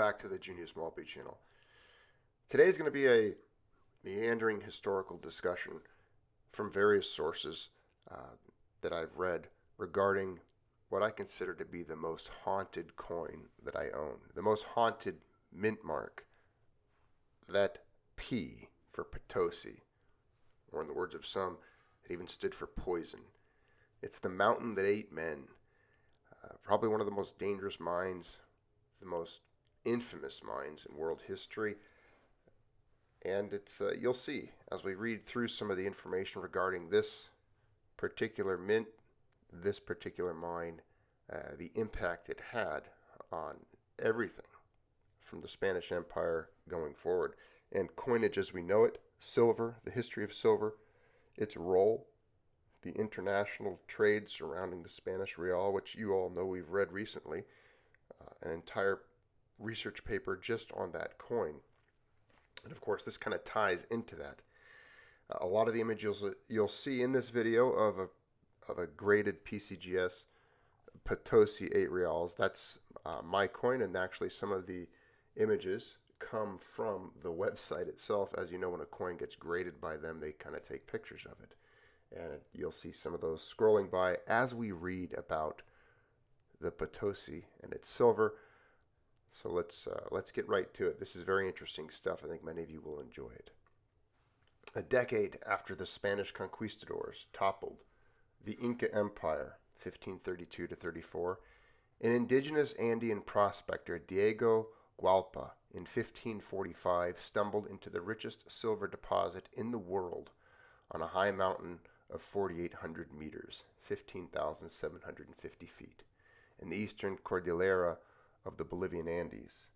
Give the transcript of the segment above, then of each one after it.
back to the Junius Maltby channel. Today is going to be a meandering historical discussion from various sources that I've read regarding what I consider to be the most haunted coin that I own, the most haunted mint mark, that P for Potosi, or in the words of some, it even stood for poison. It's the mountain that ate men, probably one of the most dangerous mines, the most infamous mines in world history. And it's you'll see as we read through some of the information regarding this particular mint, this particular mine, the impact it had on everything from the Spanish Empire going forward. And coinage as we know it, silver, the history of silver, its role, the international trade surrounding the Spanish real, which you all know we've read recently, an entire research paper just on that coin. And of course, this kind of ties into that. A lot of the images you'll see in this video of a graded PCGS Potosi 8 reals, that's my coin, and actually some of the images come from the website itself. As you know, when a coin gets graded by them, they kind of take pictures of it. And you'll see some of those scrolling by as we read about the Potosi and its silver. So let's get right to it. This is very interesting stuff. I think many of you will enjoy it. A decade after the Spanish conquistadors toppled the Inca Empire, 1532 to 34, an indigenous Andean prospector, Diego Gualpa, in 1545 stumbled into the richest silver deposit in the world on a high mountain of 4,800 meters, 15,750 feet, in the eastern Cordillera of the Bolivian Andes.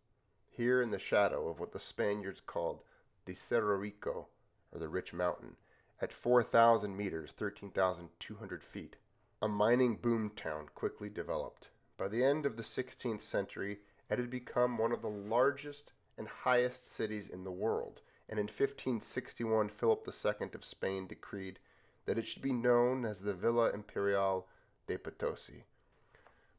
Here in the shadow of what the Spaniards called the Cerro Rico, or the Rich Mountain, at 4,000 meters, 13,200 feet, a mining boom town quickly developed. By the end of the 16th century, it had become one of the largest and highest cities in the world, and in 1561 Philip II of Spain decreed that it should be known as the Villa Imperial de Potosi.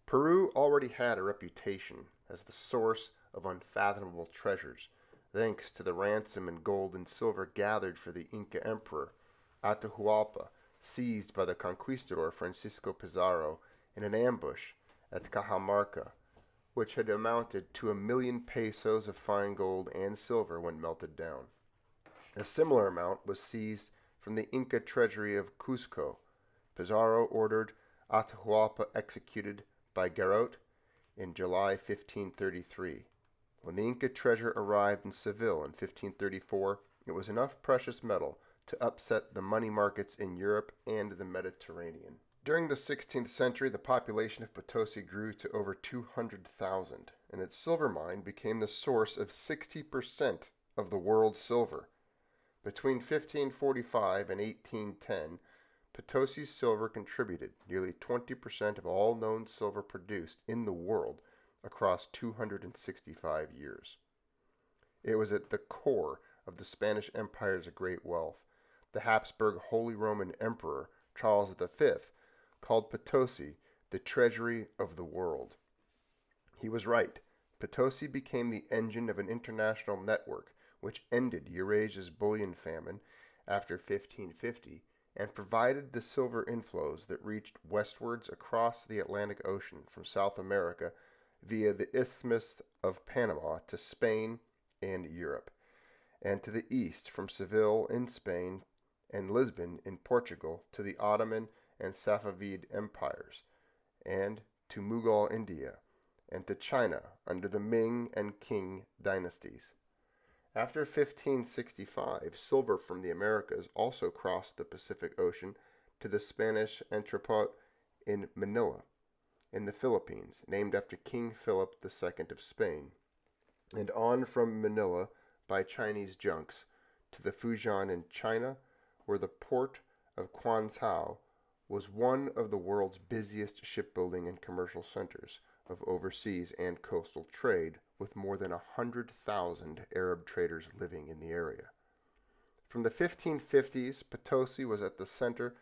Peru already had a reputation as the source of unfathomable treasures, thanks to the ransom in gold and silver gathered for the Inca Emperor Atahualpa, seized by the conquistador Francisco Pizarro in an ambush at Cajamarca, which had amounted to 1,000,000 pesos of fine gold and silver when melted down. A similar amount was seized from the Inca treasury of Cuzco. Pizarro ordered Atahualpa executed by garrote in July 1533. When the Inca treasure arrived in Seville in 1534, it was enough precious metal to upset the money markets in Europe and the Mediterranean. During the 16th century, the population of Potosi grew to over 200,000, and its silver mine became the source of 60% of the world's silver. Between 1545 and 1810, Potosi's silver contributed nearly 20% of all known silver produced in the world across 265 years. It was at the core of the Spanish Empire's great wealth. The Habsburg Holy Roman Emperor Charles V called Potosi the treasury of the world. He was right. Potosi became the engine of an international network which ended Eurasia's bullion famine after 1550 and provided the silver inflows that reached westwards across the Atlantic Ocean from South America via the Isthmus of Panama to Spain and Europe, and to the east from Seville in Spain and Lisbon in Portugal to the Ottoman and Safavid empires, and to Mughal India, and to China under the Ming and Qing dynasties. After 1565, silver from the Americas also crossed the Pacific Ocean to the Spanish entrepot in Manila, in the Philippines, named after King Philip II of Spain, and on from Manila by Chinese junks to the Fujian in China, where the port of Quanzhou was one of the world's busiest shipbuilding and commercial centers of overseas and coastal trade, with more than 100,000 Arab traders living in the area. From the 1550s, Potosi was at the center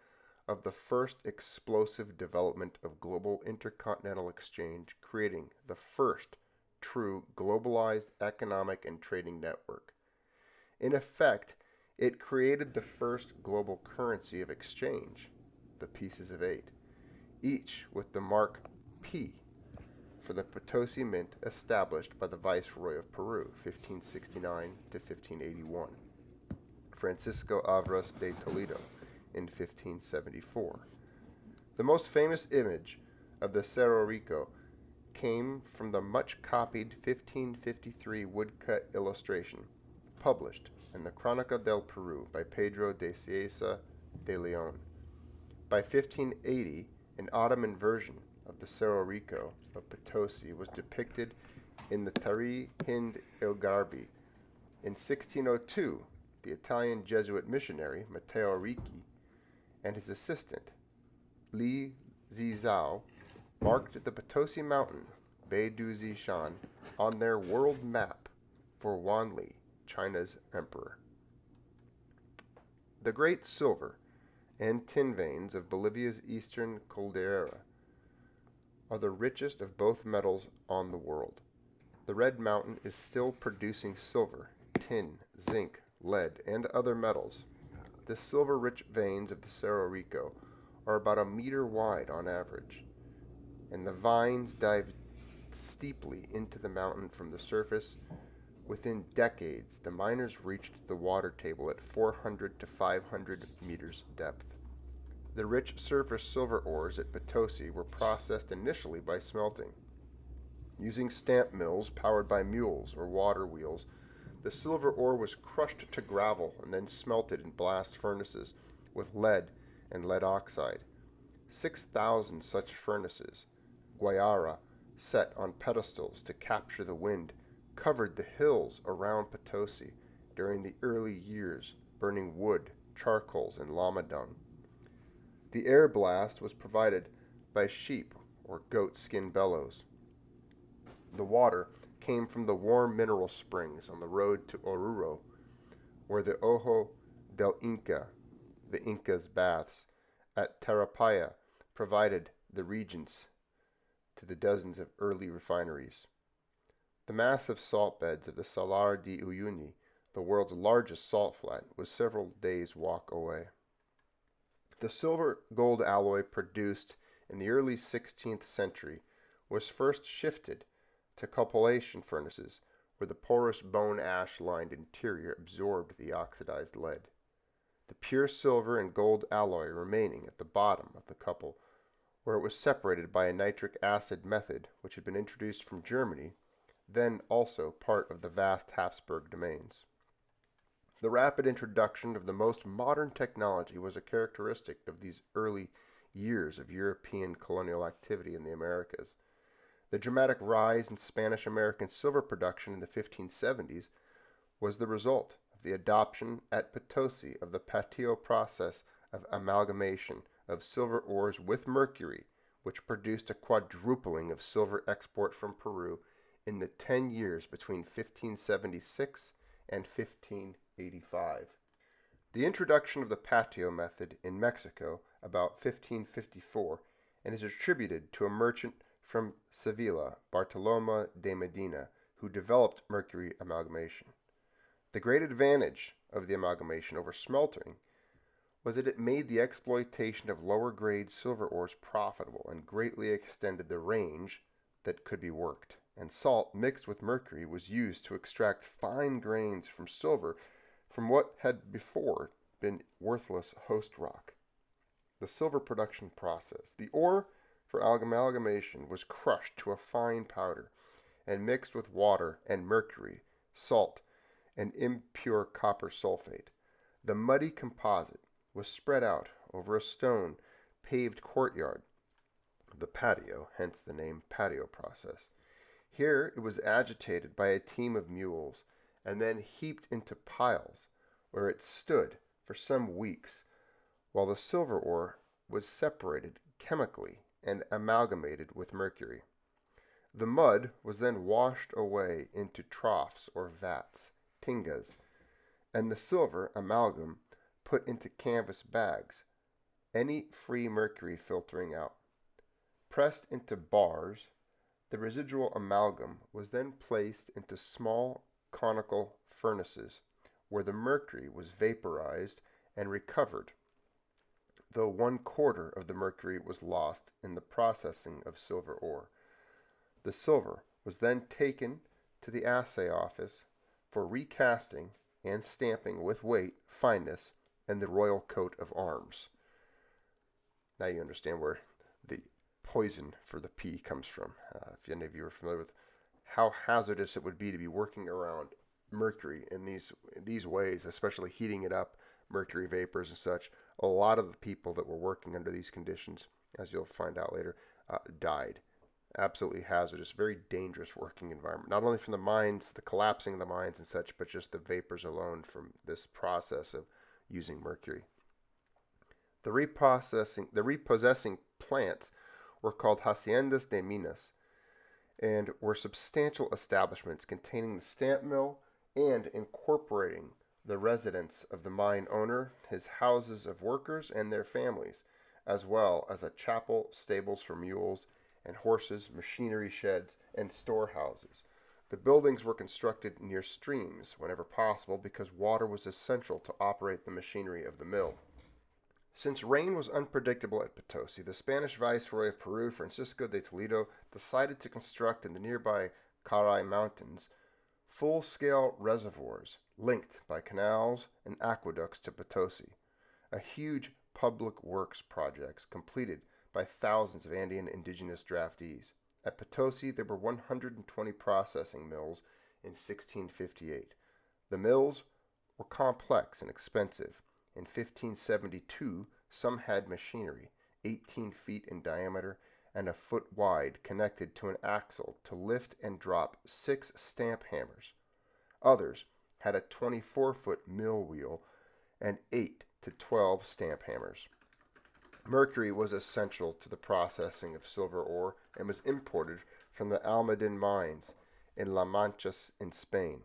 of the first explosive development of global intercontinental exchange, creating the first true globalized economic and trading network. In effect, it created the first global currency of exchange, the pieces of 8, each with the mark P for the Potosi Mint established by the Viceroy of Peru, 1569 to 1581, Francisco Avras de Toledo, in 1574. The most famous image of the Cerro Rico came from the much-copied 1553 woodcut illustration published in the Crónica del Perú by Pedro de Cieza de León. By 1580, an Ottoman version of the Cerro Rico of Potosi was depicted in the Tari Hind el Garbi. In 1602, the Italian Jesuit missionary Matteo Ricci and his assistant Li Zizao marked the Potosi Mountain, Bei du Zishan, on their world map for Wanli, China's emperor. The great silver and tin veins of Bolivia's eastern caldera are the richest of both metals on the world. The Red Mountain is still producing silver, tin, zinc, lead, and other metals. The silver-rich veins of the Cerro Rico are about a meter wide on average, and the vines dive steeply into the mountain from the surface. Within decades, the miners reached the water table at 400 to 500 meters depth. The rich surface silver ores at Potosi were processed initially by smelting. Using stamp mills powered by mules or water wheels, the silver ore was crushed to gravel and then smelted in blast furnaces with lead and lead oxide. 6,000 such furnaces, guayara, set on pedestals to capture the wind, covered the hills around Potosi during the early years, burning wood, charcoals, and llama dung. The air blast was provided by sheep or goat skin bellows. The water came from the warm mineral springs on the road to Oruro, where the Ojo del Inca, the Inca's baths, at Tarapaya provided the regents to the dozens of early refineries. The massive salt beds of the Salar de Uyuni, the world's largest salt flat, was several days' walk away. The silver-gold alloy produced in the early 16th century was first shifted to cupellation furnaces, where the porous bone ash-lined interior absorbed the oxidized lead. The pure silver and gold alloy remaining at the bottom of the couple, where it was separated by a nitric acid method which had been introduced from Germany, then also part of the vast Habsburg domains. The rapid introduction of the most modern technology was a characteristic of these early years of European colonial activity in the Americas. The dramatic rise in Spanish-American silver production in the 1570s was the result of the adoption at Potosi of the patio process of amalgamation of silver ores with mercury, which produced a quadrupling of silver export from Peru in the 10 years between 1576 and 1585. The introduction of the patio method in Mexico about 1554 and is attributed to a merchant from Sevilla, Bartolomé de Medina, who developed mercury amalgamation. The great advantage of the amalgamation over smelting was that it made the exploitation of lower-grade silver ores profitable and greatly extended the range that could be worked, and salt mixed with mercury was used to extract fine grains from silver from what had before been worthless host rock. The silver production process. The ore for amalgamation was crushed to a fine powder and mixed with water and mercury, salt, and impure copper sulfate. The muddy composite was spread out over a stone-paved courtyard, the patio, hence the name patio process. Here it was agitated by a team of mules and then heaped into piles, where it stood for some weeks while the silver ore was separated chemically and amalgamated with mercury. The mud was then washed away into troughs or vats, tingas, and the silver amalgam put into canvas bags, any free mercury filtering out. Pressed into bars, The residual amalgam was then placed into small conical furnaces, where the mercury was vaporized and recovered, though 1/4 of the mercury was lost in the processing of silver ore. The silver was then taken to the assay office for recasting and stamping with weight, fineness, and the royal coat of arms. Now you understand where the poison for the P comes from. If any of you are familiar with how hazardous it would be to be working around mercury in these ways, especially heating it up, mercury vapors and such, a lot of the people that were working under these conditions, as you'll find out later, died. Absolutely hazardous, very dangerous working environment. Not only from the mines, the collapsing of the mines and such, but just the vapors alone from this process of using mercury. The repossessing plants were called haciendas de minas, and were substantial establishments containing the stamp mill and incorporating the residence of the mine owner, his houses of workers and their families, as well as a chapel, stables for mules and horses, machinery sheds, and storehouses. The buildings were constructed near streams whenever possible because water was essential to operate the machinery of the mill. Since rain was unpredictable at Potosi, the Spanish Viceroy of Peru, Francisco de Toledo, decided to construct in the nearby Caray Mountains full-scale reservoirs linked by canals and aqueducts to Potosi, a huge public works project completed by thousands of Andean indigenous draftees. At Potosi, there were 120 processing mills in 1658. The mills were complex and expensive. In 1572, some had machinery, 18 feet in diameter and a foot wide, connected to an axle to lift and drop 6 stamp hammers. Others had a 24-foot mill wheel and 8 to 12 stamp hammers. Mercury was essential to the processing of silver ore and was imported from the Almaden mines in La Mancha in Spain.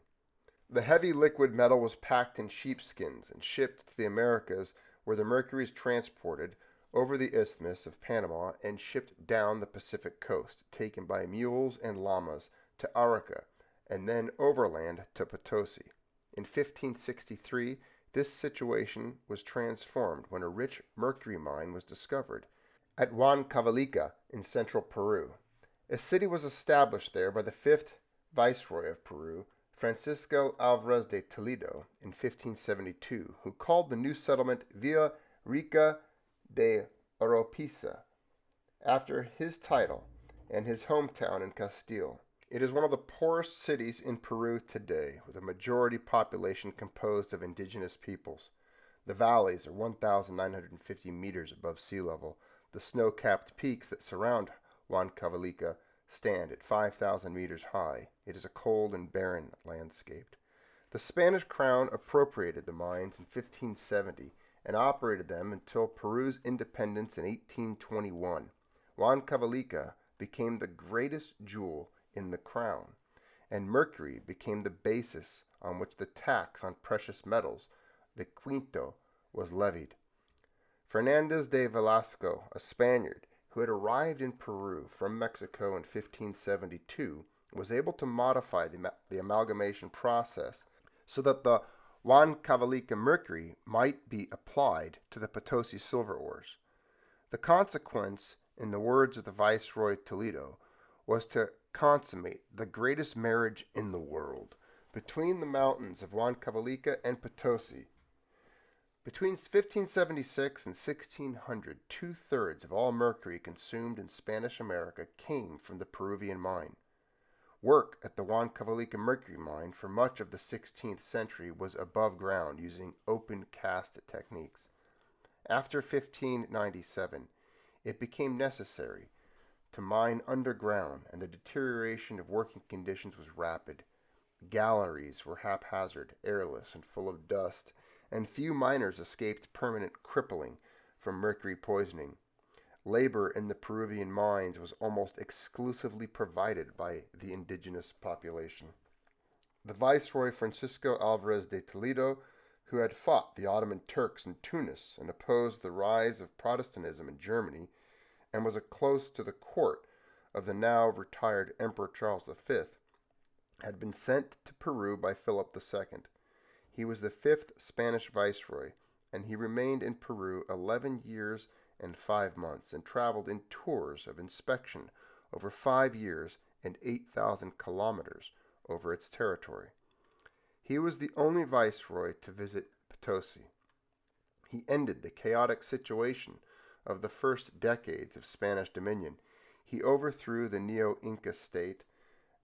The heavy liquid metal was packed in sheepskins and shipped to the Americas, where the mercury is transported over the Isthmus of Panama and shipped down the Pacific coast, taken by mules and llamas to Arica, and then overland to Potosi. In 1563, this situation was transformed when a rich mercury mine was discovered at Huancavelica in central Peru. A city was established there by the 5th Viceroy of Peru, Francisco Alvarez de Toledo, in 1572, who called the new settlement Villa Rica de Oropesa, after his title and his hometown in Castile. It is one of the poorest cities in Peru today, with a majority population composed of indigenous peoples. The valleys are 1,950 meters above sea level. The snow-capped peaks that surround Huancavelica stand at 5,000 meters high. It is a cold and barren landscape. The Spanish crown appropriated the mines in 1570 and operated them until Peru's independence in 1821. Huancavelica became the greatest jewel in the crown, and mercury became the basis on which the tax on precious metals, the quinto, was levied. Fernandez de Velasco, a Spaniard who had arrived in Peru from Mexico in 1572, was able to modify the amalgamation process so that the Huancavelica mercury might be applied to the Potosí silver ores. The consequence, in the words of the Viceroy Toledo, was to consummate the greatest marriage in the world between the mountains of Huancavelica and Potosi. Between 1576 and 1600, 2/3 of all mercury consumed in Spanish America came from the Peruvian mine. Work at the Huancavelica mercury mine for much of the 16th century was above ground using open cast techniques. After 1597, it became necessary to mine underground, and the deterioration of working conditions was rapid. Galleries were haphazard, airless, and full of dust, and few miners escaped permanent crippling from mercury poisoning. Labor in the Peruvian mines was almost exclusively provided by the indigenous population. The Viceroy Francisco Alvarez de Toledo, who had fought the Ottoman Turks in Tunis and opposed the rise of Protestantism in Germany, and was close to the court of the now retired Emperor Charles V, had been sent to Peru by Philip II. He was the 5th Spanish viceroy, and he remained in Peru 11 years and 5 months and traveled in tours of inspection over 5 years and 8,000 kilometers over its territory. He was the only viceroy to visit Potosi. He ended the chaotic situation of the first decades of Spanish dominion. He overthrew the Neo-Inca state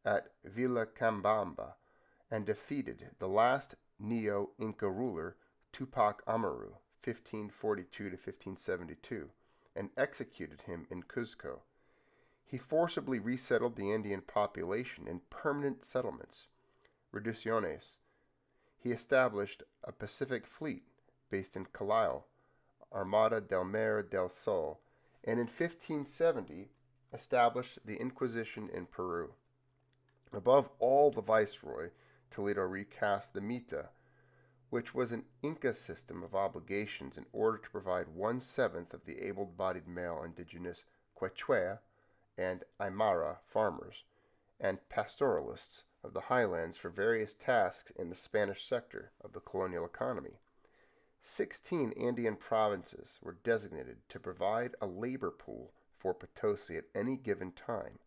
at Vilcabamba and defeated the last Neo-Inca ruler, Tupac Amaru, 1542 to 1572, and executed him in Cuzco. He forcibly resettled the Indian population in permanent settlements, reducciones. He established a Pacific fleet based in Callao, Armada del Mar del Sol, and in 1570 established the Inquisition in Peru. Above all, the viceroy, Toledo recast the mita, which was an Inca system of obligations in order to provide 1/7 of the able-bodied male indigenous Quechua and Aymara farmers and pastoralists of the highlands for various tasks in the Spanish sector of the colonial economy. 16 Andean provinces were designated to provide a labor pool for Potosi at any given time.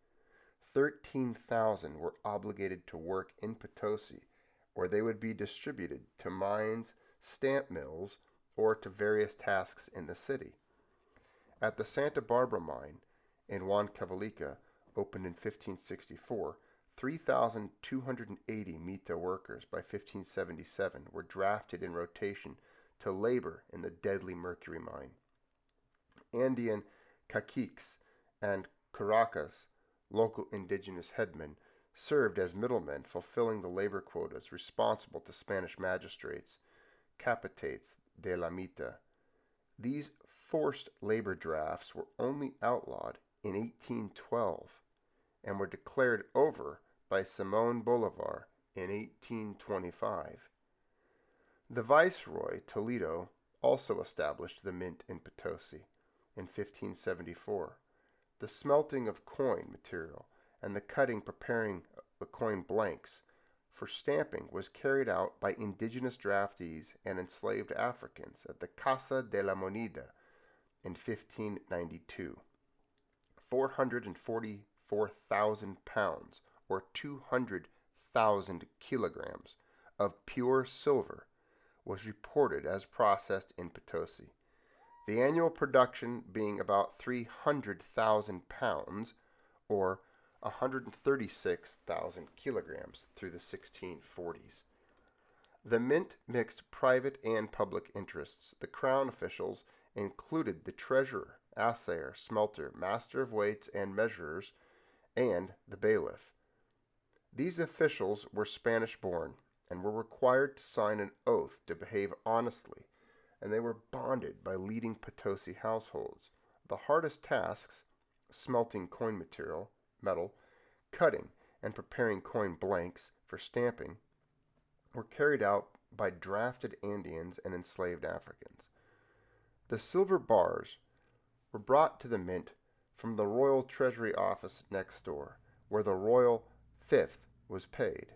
13,000 were obligated to work in Potosi, or they would be distributed to mines, stamp mills, or to various tasks in the city. At the Santa Barbara mine in Juan Cavalier, opened in 1564, 3,280 mita workers by 1577 were drafted in rotation to labor in the deadly Mercury mine. Andean caciques and curacas, local indigenous headmen, served as middlemen, fulfilling the labor quotas responsible to Spanish magistrates, capitates de la mita. These forced labor drafts were only outlawed in 1812 and were declared over by Simón Bolívar in 1825. The viceroy, Toledo, also established the mint in Potosi in 1574. The smelting of coin material and the preparing the coin blanks for stamping was carried out by indigenous draftees and enslaved Africans at the Casa de la Moneda in 1592. 444,000 pounds, or 200,000 kilograms, of pure silver was reported as processed in Potosi, the annual production being about 300,000 pounds, or 136,000 kilograms through the 1640s. The mint mixed private and public interests. The crown officials included the treasurer, assayer, smelter, master of weights and measurers, and the bailiff. These officials were Spanish-born and were required to sign an oath to behave honestly, and they were bonded by leading Potosi households. The hardest tasks, smelting coin metal, cutting and preparing coin blanks for stamping, were carried out by drafted Andeans and enslaved Africans. The silver bars were brought to the mint from the Royal Treasury Office next door, where the Royal Fifth was paid.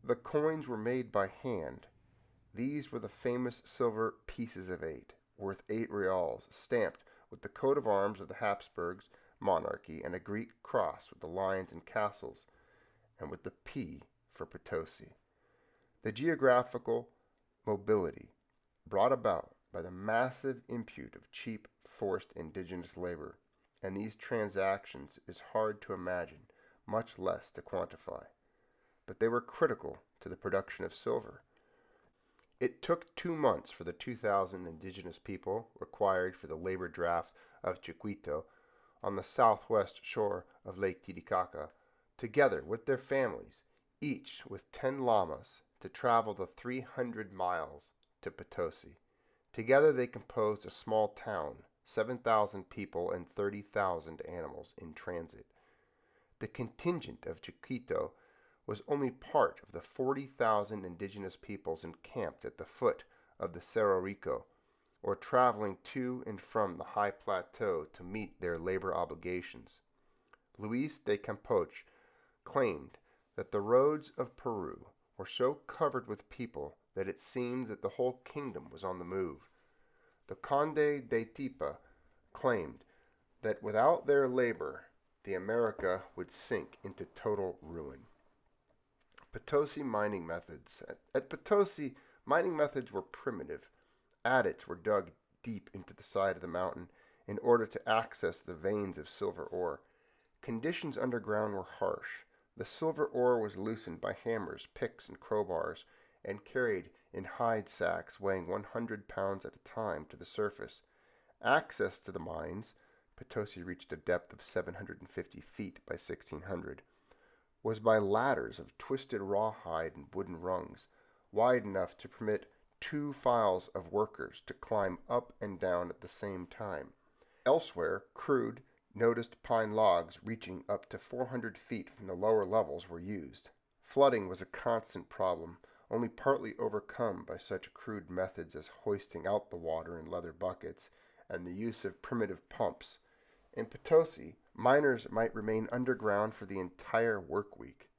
The coins were made by hand. These were the famous silver pieces of 8, worth 8 reals, stamped with the coat of arms of the Habsburgs monarchy and a Greek cross with the lions and castles, and with the P for Potosi. The geographical mobility brought about by the massive impute of cheap, forced indigenous labor, and these transactions is hard to imagine, much less to quantify. But they were critical to the production of silver. It took 2 months for the 2,000 indigenous people required for the labor draft of Chiquito on the southwest shore of Lake Titicaca, together with their families, each with 10 llamas, to travel the 300 miles to Potosi. Together they composed a small town, 7,000 people and 30,000 animals in transit. The contingent of Chiquito was only part of the 40,000 indigenous peoples encamped at the foot of the Cerro Rico, or traveling to and from the high plateau to meet their labor obligations. Luis de Campoche, claimed that the roads of Peru were so covered with people that it seemed that the whole kingdom was on the move. The Conde de Tipa claimed that without their labor, the America would sink into total ruin. Potosi mining methods. At Potosi, mining methods were primitive. Adits were dug deep into the side of the mountain in order to access the veins of silver ore. Conditions underground were harsh. The silver ore was loosened by hammers, picks, and crowbars, and carried in hide sacks weighing 100 pounds at a time to the surface. Access to the mines, Potosi reached a depth of 750 feet by 1600, was by ladders of twisted rawhide and wooden rungs, wide enough to permit 2 files of workers to climb up and down at the same time. Elsewhere, crude, noticed pine logs reaching up to 400 feet from the lower levels were used. Flooding was a constant problem, only partly overcome by such crude methods as hoisting out the water in leather buckets and the use of primitive pumps. In Potosi, miners might remain underground for the entire work week.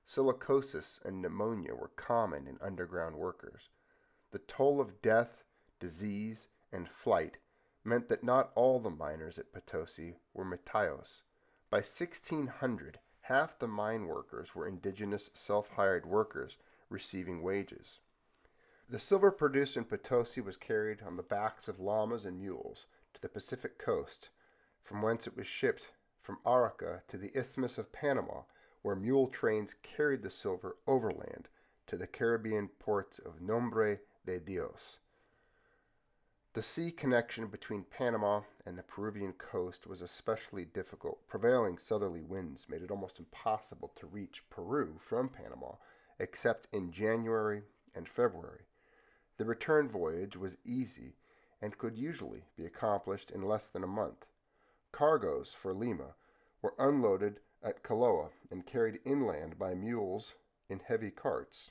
Silicosis and pneumonia were common in underground workers. The toll of death, disease, and flight meant that not all the miners at Potosi were metayos. By 1600, half the mine workers were indigenous self-hired workers receiving wages. The silver produced in Potosi was carried on the backs of llamas and mules to the Pacific coast, from whence it was shipped from Arica to the Isthmus of Panama, where mule trains carried the silver overland to the Caribbean ports of Nombre de Dios. The sea connection between Panama and the Peruvian coast was especially difficult. Prevailing southerly winds made it almost impossible to reach Peru from Panama, except in January and February. The return voyage was easy and could usually be accomplished in less than a month. Cargoes for Lima were unloaded at Caloa and carried inland by mules in heavy carts.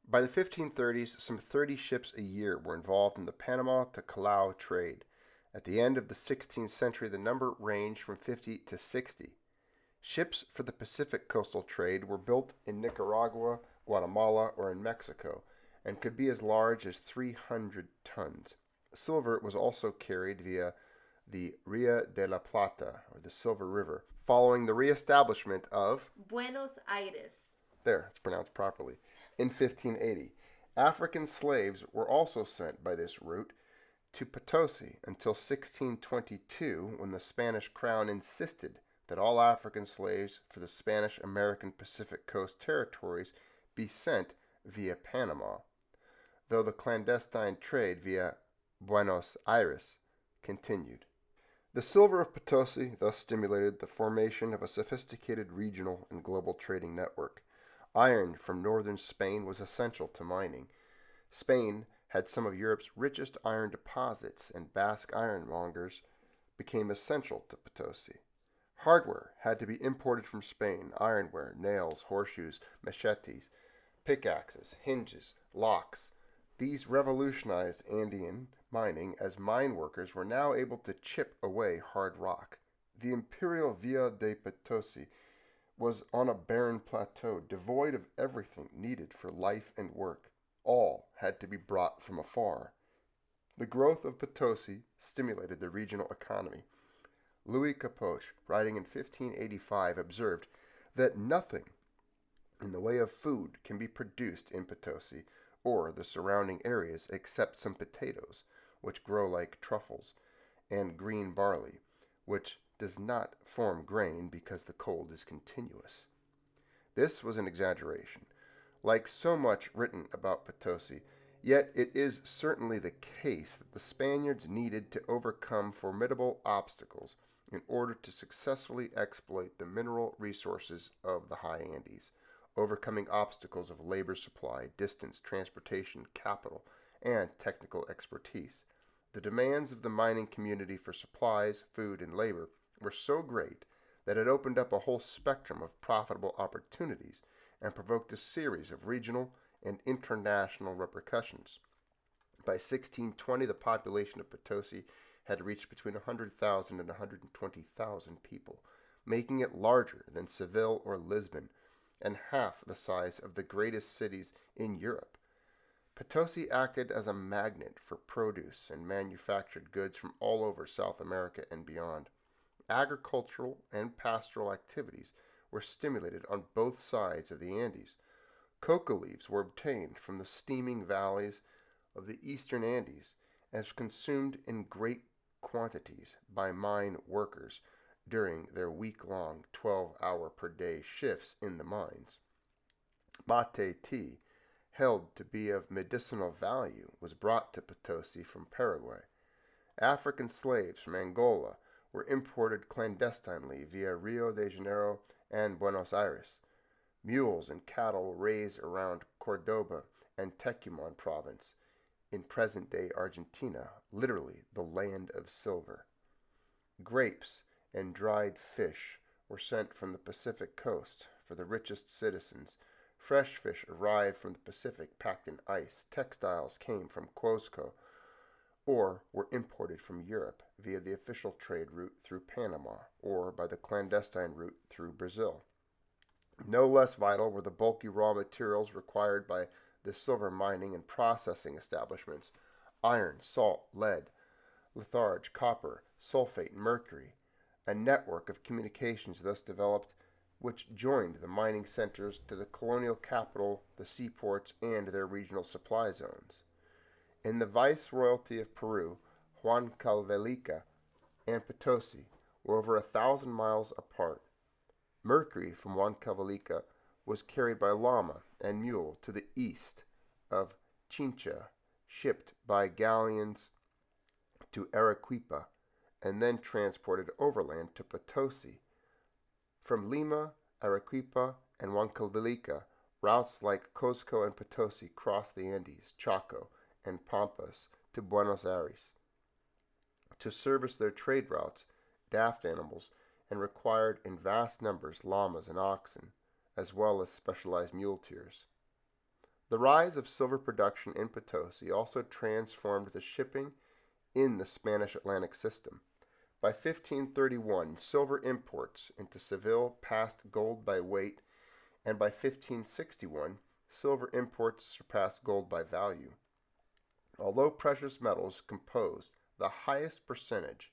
By the 1530s, some 30 ships a year were involved in the Panama to Callao trade. At the end of the 16th century, the number ranged from 50 to 60. Ships for the Pacific coastal trade were built in Nicaragua, Guatemala, or in Mexico, and could be as large as 300 tons. Silver was also carried via the Rio de la Plata, or the Silver River, following the reestablishment of Buenos Aires. There, it's pronounced properly. In 1580, African slaves were also sent by this route to Potosi until 1622, when the Spanish crown insisted that all African slaves for the Spanish-American Pacific Coast territories be sent via Panama, though the clandestine trade via Buenos Aires continued. The silver of Potosi thus stimulated the formation of a sophisticated regional and global trading network. Iron from northern Spain was essential to mining. Spain had some of Europe's richest iron deposits, and Basque ironmongers became essential to Potosi. Hardware had to be imported from Spain: ironware, nails, horseshoes, machetes, pickaxes, hinges, locks. These revolutionized Andean mining, as mine workers were now able to chip away hard rock. The imperial Villa de Potosi was on a barren plateau, devoid of everything needed for life and work. All had to be brought from afar. The growth of Potosi stimulated the regional economy. Louis Capoche, writing in 1585, observed that nothing in the way of food can be produced in Potosi or the surrounding areas except some potatoes, which grow like truffles, and green barley, which does not form grain because the cold is continuous. This was an exaggeration, like so much written about Potosi, yet it is certainly the case that the Spaniards needed to overcome formidable obstacles in order to successfully exploit the mineral resources of the high Andes, overcoming obstacles of labor supply, distance, transportation, capital, and technical expertise. The demands of the mining community for supplies, food, and labor were so great that it opened up a whole spectrum of profitable opportunities and provoked a series of regional and international repercussions. By 1620, the population of Potosi had reached between 100,000 and 120,000 people. making it larger than Seville or Lisbon, and half the size of the greatest cities in Europe. Potosi acted as a magnet for produce and manufactured goods from all over South America and beyond. Agricultural and pastoral activities were stimulated on both sides of the Andes. Coca leaves were obtained from the steaming valleys of the eastern Andes and consumed in great quantities by mine workers during their week-long 12-hour-per-day shifts in the mines. Mate tea, held to be of medicinal value, was brought to Potosi from Paraguay. African slaves from Angola were imported clandestinely via Rio de Janeiro and Buenos Aires. Mules and cattle were raised around Cordoba and Tucumán province in present-day Argentina, literally the land of silver. Grapes and dried fish were sent from the Pacific coast for the richest citizens. Fresh fish arrived from the Pacific packed in ice. Textiles came from Cuzco or were imported from Europe via the official trade route through Panama or by the clandestine route through Brazil. No less vital were the bulky raw materials required by the silver mining and processing establishments: iron, salt, lead, litharge, copper, sulfate, mercury. A network of communications thus developed which joined the mining centers to the colonial capital, the seaports, and their regional supply zones. In the Viceroyalty of Peru, Juan and Potosi were over 1,000 miles apart. Mercury from Huancavelica was carried by llama and mule to the east of Chincha, shipped by galleons to Arequipa, and then transported overland to Potosi. From Lima, Arequipa, and Huancavelica, routes like Cuzco and Potosi crossed the Andes, Chaco, and Pampas to Buenos Aires. To service their trade routes, daft animals and required in vast numbers llamas and oxen, as well as specialized muleteers. The rise of silver production in Potosi also transformed the shipping in the Spanish Atlantic system. By 1531, silver imports into Seville passed gold by weight, and by 1561, silver imports surpassed gold by value. Although precious metals composed the highest percentage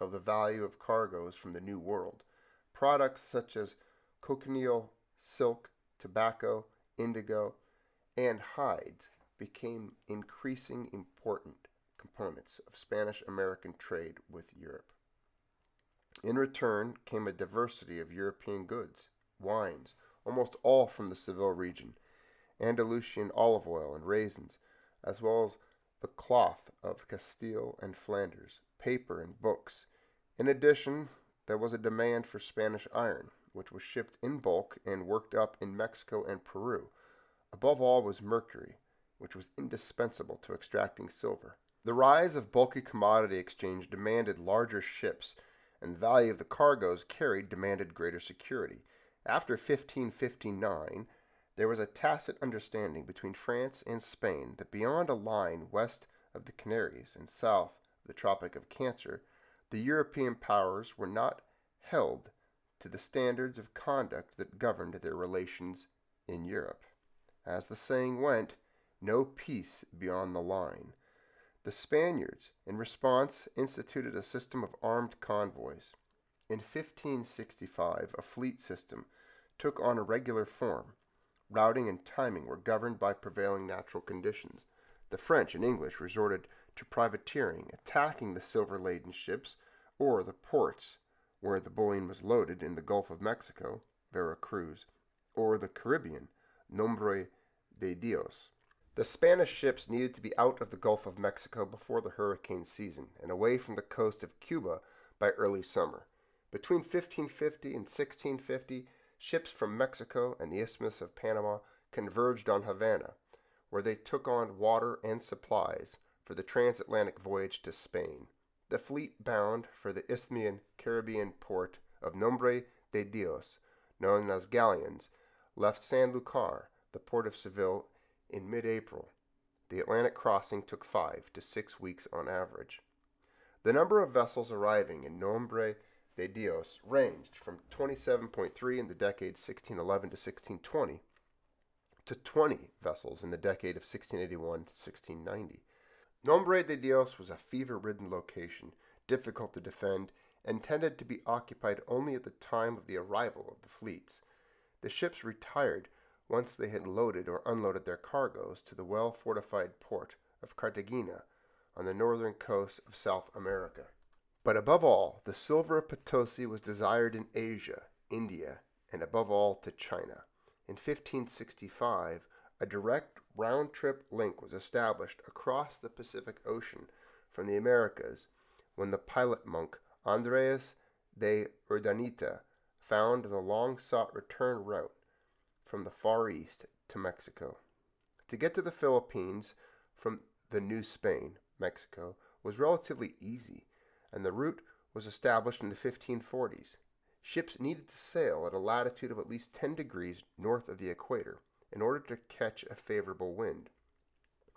of the value of cargoes from the New World, products such as cochineal, silk, tobacco, indigo, and hides became increasingly important components of Spanish-American trade with Europe. In return came a diversity of European goods, wines, almost all from the Seville region, Andalusian olive oil and raisins, as well as the cloth of Castile and Flanders, paper and books. In addition, there was a demand for Spanish iron, which was shipped in bulk and worked up in Mexico and Peru. Above all was mercury, which was indispensable to extracting silver. The rise of bulky commodity exchange demanded larger ships, and the value of the cargoes carried demanded greater security. After 1559, there was a tacit understanding between France and Spain that beyond a line west of the Canaries and south of the Tropic of Cancer, the European powers were not held to the standards of conduct that governed their relations in Europe. As the saying went, no peace beyond the line. The Spaniards, in response, instituted a system of armed convoys. In 1565, a fleet system took on a regular form. Routing and timing were governed by prevailing natural conditions. The French and English resorted to privateering, attacking the silver-laden ships or the ports where the bullion was loaded in the Gulf of Mexico, Veracruz, or the Caribbean, Nombre de Dios. The Spanish ships needed to be out of the Gulf of Mexico before the hurricane season and away from the coast of Cuba by early summer. Between 1550 and 1650, ships from Mexico and the Isthmus of Panama converged on Havana, where they took on water and supplies for the transatlantic voyage to Spain. The fleet bound for the Isthmian Caribbean port of Nombre de Dios, known as galleons, left Sanlúcar, the port of Seville, in mid-April. The Atlantic crossing took 5 to 6 weeks on average. The number of vessels arriving in Nombre de Dios ranged from 27.3 in the decade 1611 to 1620 to 20 vessels in the decade of 1681 to 1690. Nombre de Dios was a fever-ridden location, difficult to defend, and tended to be occupied only at the time of the arrival of the fleets. The ships retired once they had loaded or unloaded their cargoes to the well-fortified port of Cartagena on the northern coast of South America. But above all, the silver of Potosi was desired in Asia, India, and above all to China. In 1565, a direct round-trip link was established across the Pacific Ocean from the Americas when the pilot monk Andres de Urdaneta found the long-sought return route from the Far East to Mexico. To get to the Philippines from the New Spain, Mexico, was relatively easy, and the route was established in the 1540s. Ships needed to sail at a latitude of at least 10 degrees north of the equator in order to catch a favorable wind.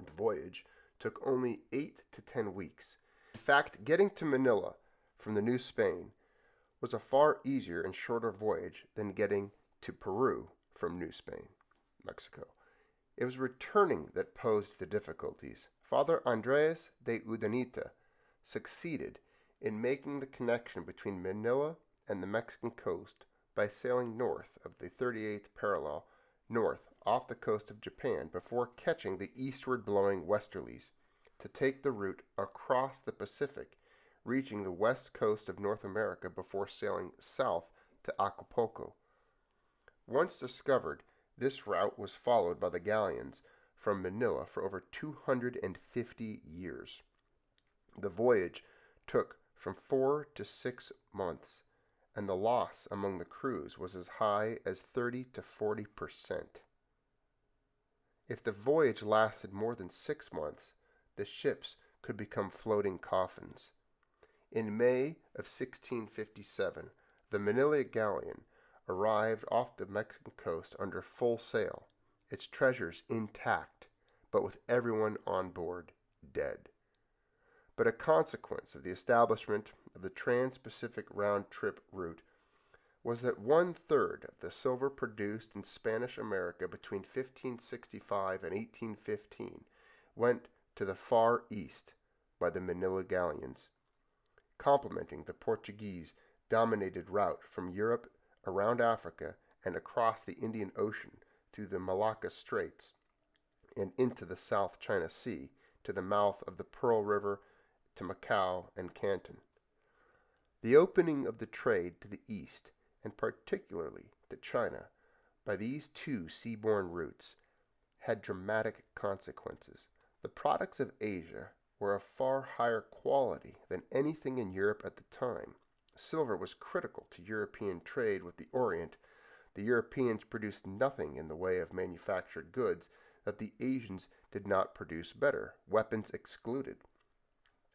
The voyage took only 8 to 10 weeks. In fact, getting to Manila from the New Spain was a far easier and shorter voyage than getting to Peru from New Spain, Mexico. It was returning that posed the difficulties. Father Andres de Urdaneta succeeded in making the connection between Manila and the Mexican coast by sailing north of the 38th parallel north off the coast of Japan before catching the eastward blowing westerlies to take the route across the Pacific, reaching the west coast of North America before sailing south to Acapulco. Once discovered, this route was followed by the galleons from Manila for over 250 years. The voyage took from 4 to 6 months, and the loss among the crews was as high as 30 to 40%. If the voyage lasted more than 6 months, the ships could become floating coffins. In May of 1657, the Manila galleon arrived off the Mexican coast under full sail, its treasures intact, but with everyone on board dead. But a consequence of the establishment of the Trans-Pacific round-trip route was that 1/3 of the silver produced in Spanish America between 1565 and 1815 went to the Far East by the Manila galleons, complementing the Portuguese-dominated route from Europe around Africa and across the Indian Ocean through the Malacca Straits and into the South China Sea to the mouth of the Pearl River to Macau and Canton. The opening of the trade to the east, and particularly to China, by these two seaborne routes, had dramatic consequences. The products of Asia were of far higher quality than anything in Europe at the time. Silver was critical to European trade with the Orient. The Europeans produced nothing in the way of manufactured goods that the Asians did not produce better, weapons excluded.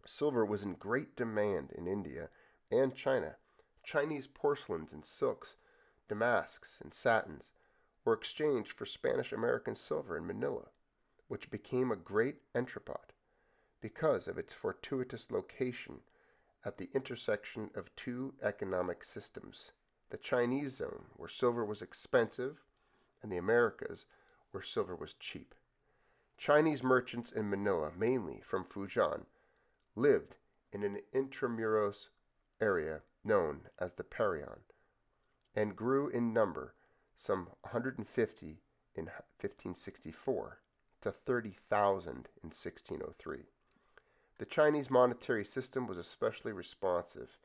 Silver was in great demand in India and China. Chinese porcelains and silks, damasks and satins were exchanged for Spanish-American silver in Manila, which became a great entrepot because of its fortuitous location at the intersection of two economic systems, the Chinese zone, where silver was expensive, and the Americas, where silver was cheap. Chinese merchants in Manila, mainly from Fujian, lived in an intramuros area known as the Parian, and grew in number some 150 in 1564 to 30,000 in 1603. The Chinese monetary system was especially responsive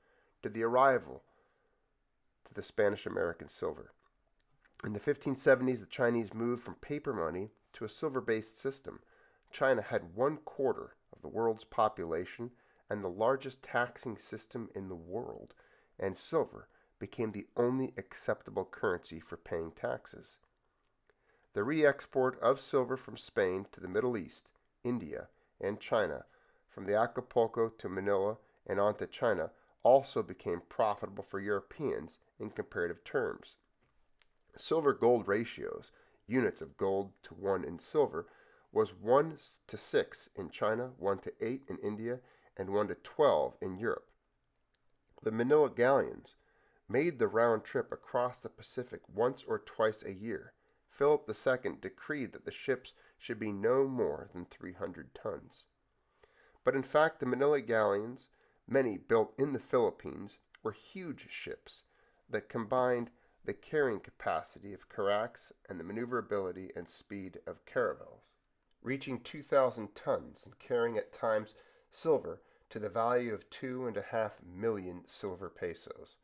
to the arrival to the Spanish-American silver. In the 1570s, the Chinese moved from paper money to a silver-based system. China had 1/4 of the world's population and the largest taxing system in the world, and silver became the only acceptable currency for paying taxes. The re-export of silver from Spain to the Middle East, India, and China, from the Acapulco to Manila and on to China, also became profitable for Europeans in comparative terms. Silver-gold ratios, units of gold to 1 in silver, was 1:6 in China, 1:8 in India, and 1:12 in Europe. The Manila galleons made the round trip across the Pacific once or twice a year. Philip II decreed that the ships should be no more than 300 tons. But in fact, the Manila galleons, many built in the Philippines, were huge ships that combined the carrying capacity of carracks and the maneuverability and speed of caravels, reaching 2,000 tons and carrying at times silver to the value of 2.5 million silver pesos.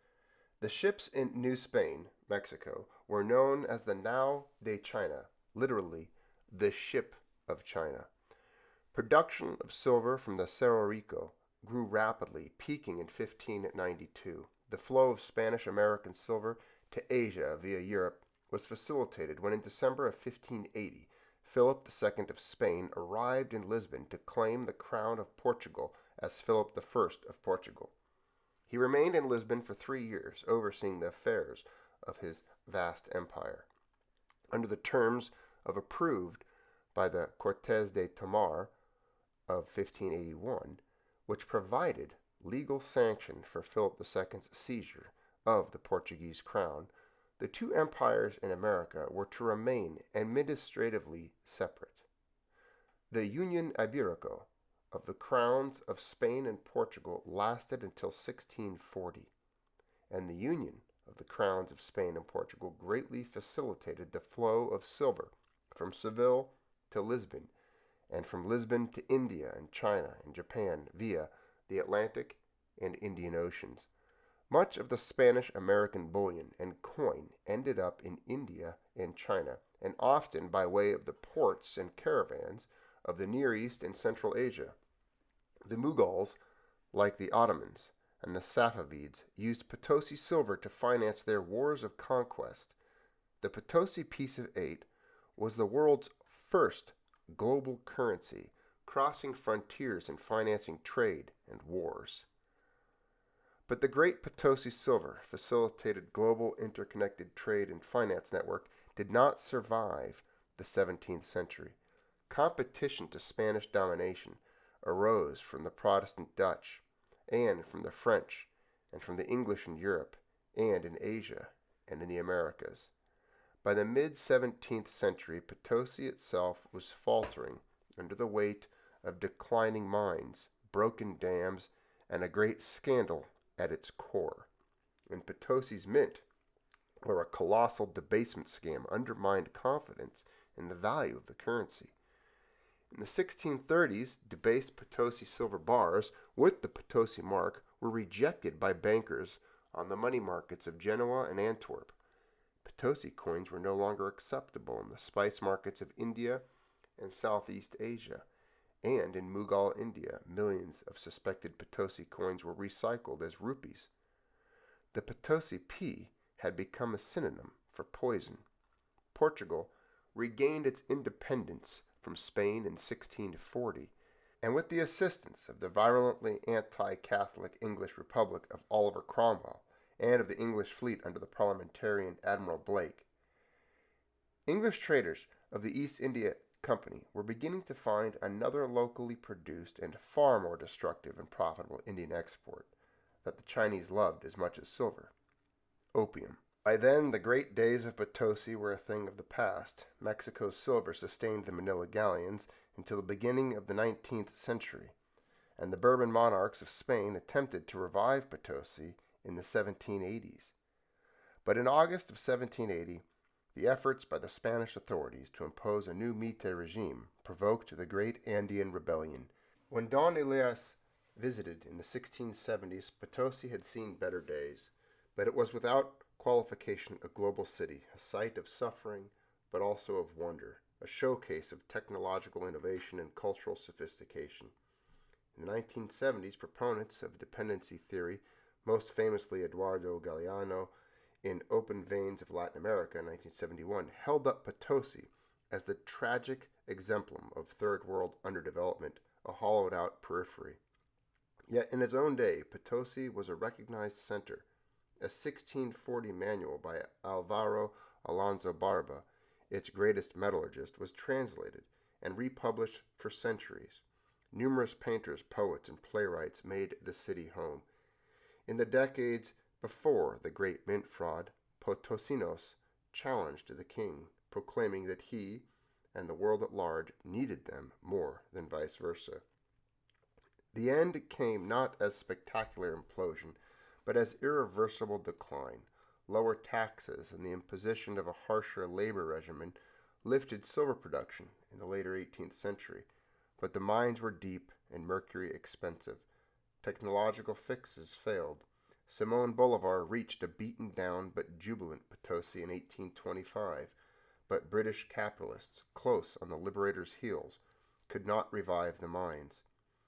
The ships in New Spain, Mexico, were known as the Nao de China, literally, the ship of China. Production of silver from the Cerro Rico grew rapidly, peaking in 1592. The flow of Spanish-American silver to Asia via Europe was facilitated when in December of 1580, Philip II of Spain arrived in Lisbon to claim the crown of Portugal as Philip I of Portugal. He remained in Lisbon for 3 years, overseeing the affairs of his vast empire. Under the terms of approved by the Cortes de Tomar of 1581, which provided legal sanction for Philip II's seizure of the Portuguese crown, the two empires in America were to remain administratively separate. The Union Iberico of the crowns of Spain and Portugal lasted until 1640, and the union of the crowns of Spain and Portugal greatly facilitated the flow of silver from Seville to Lisbon, and from Lisbon to India and China and Japan via the Atlantic and Indian Oceans. Much of the Spanish-American bullion and coin ended up in India and China, and often by way of the ports and caravans of the Near East and Central Asia. The Mughals, like the Ottomans and the Safavids, used Potosí silver to finance their wars of conquest. The Potosi Peace of Eight was the world's first global currency, crossing frontiers and financing trade and wars. But the great Potosí silver facilitated global interconnected trade and finance network did not survive the 17th century. Competition to Spanish domination arose from the Protestant Dutch, and from the French, and from the English in Europe, and in Asia, and in the Americas. By the mid-17th century, Potosi itself was faltering under the weight of declining mines, broken dams, and a great scandal at its core. And Potosi's mint, where a colossal debasement scam undermined confidence in the value of the currency. In the 1630s, debased Potosí silver bars with the Potosi mark were rejected by bankers on the money markets of Genoa and Antwerp. Potosi coins were no longer acceptable in the spice markets of India and Southeast Asia, and in Mughal India, millions of suspected Potosi coins were recycled as rupees. The Potosi P had become a synonym for poison. Portugal regained its independence from Spain in 1640, and with the assistance of the virulently anti-Catholic English Republic of Oliver Cromwell and of the English fleet under the parliamentarian Admiral Blake, English traders of the East India Company were beginning to find another locally produced and far more destructive and profitable Indian export that the Chinese loved as much as silver: opium. By then, the great days of Potosi were a thing of the past. Mexico's silver sustained the Manila galleons until the beginning of the 19th century, and the Bourbon monarchs of Spain attempted to revive Potosi in the 1780s. But in August of 1780, the efforts by the Spanish authorities to impose a new Mite regime provoked the Great Andean Rebellion. When Don Elias visited in the 1670s, Potosi had seen better days, but it was without qualification a global city, a site of suffering but also of wonder, a showcase of technological innovation and cultural sophistication. In the 1970s, proponents of dependency theory, most famously Eduardo Galeano in Open Veins of Latin America in 1971, held up Potosi as the tragic exemplum of third world underdevelopment, a hollowed-out periphery. Yet in its own day, Potosi was a recognized center. A 1640 manual by Alvaro Alonso Barba, its greatest metallurgist, was translated and republished for centuries. Numerous painters, poets, and playwrights made the city home. In the decades before the great mint fraud, Potosinos challenged the king, proclaiming that he and the world at large needed them more than vice versa. The end came not as spectacular implosion, but as irreversible decline. Lower taxes and the imposition of a harsher labor regimen lifted silver production in the later 18th century, but the mines were deep and Mercury expensive. Technological fixes failed. Simon Bolivar reached a beaten-down but jubilant Potosi in 1825, but British capitalists, close on the liberators' heels, could not revive the mines.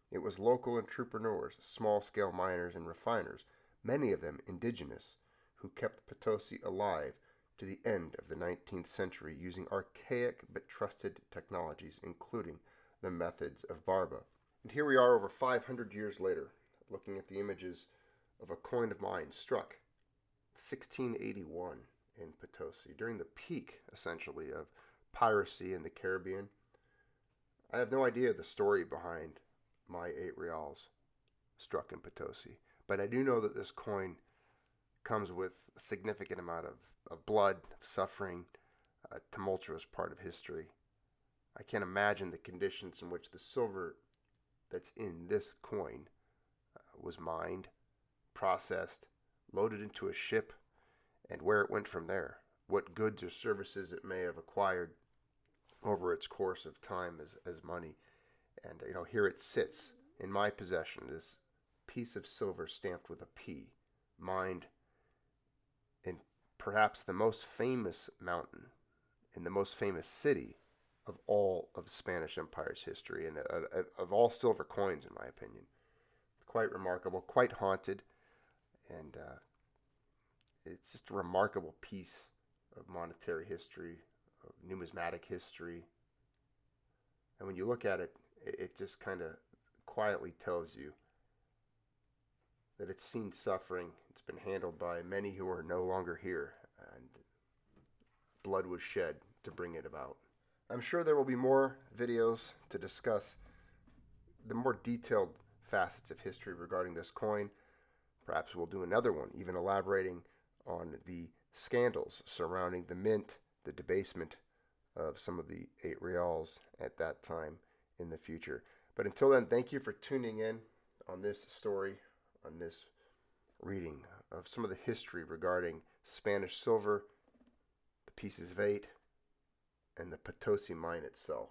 It was local entrepreneurs, small-scale miners and refiners, many of them indigenous, who kept Potosi alive to the end of the 19th century using archaic but trusted technologies, including the methods of Barba. And here we are over 500 years later, looking at the images of a coin of mine struck 1681 in Potosi, during the peak, essentially, of piracy in the Caribbean. I have no idea the story behind my 8 reals struck in Potosi, but I do know that this coin comes with a significant amount of blood, suffering, a tumultuous part of history. I can't imagine the conditions in which the silver that's in this coin was mined, processed, loaded into a ship, and where it went from there, what goods or services it may have acquired over its course of time as money. And here it sits in my possession, this piece of silver stamped with a P, mined in perhaps the most famous mountain in the most famous city of all of Spanish Empire's history, and of all silver coins, in my opinion. Quite remarkable, quite haunted, and it's just a remarkable piece of monetary history, of numismatic history. And when you look at it, it just kind of quietly tells you that it's seen suffering. It's been handled by many who are no longer here, and blood was shed to bring it about. I'm sure there will be more videos to discuss the more detailed facets of history regarding this coin. Perhaps we'll do another one, even elaborating on the scandals surrounding the mint, the debasement of some of the 8 reals at that time in the future. But until then, thank you for tuning in on this story, on this reading of some of the history regarding Spanish silver, the pieces of 8, and the Potosi mine itself.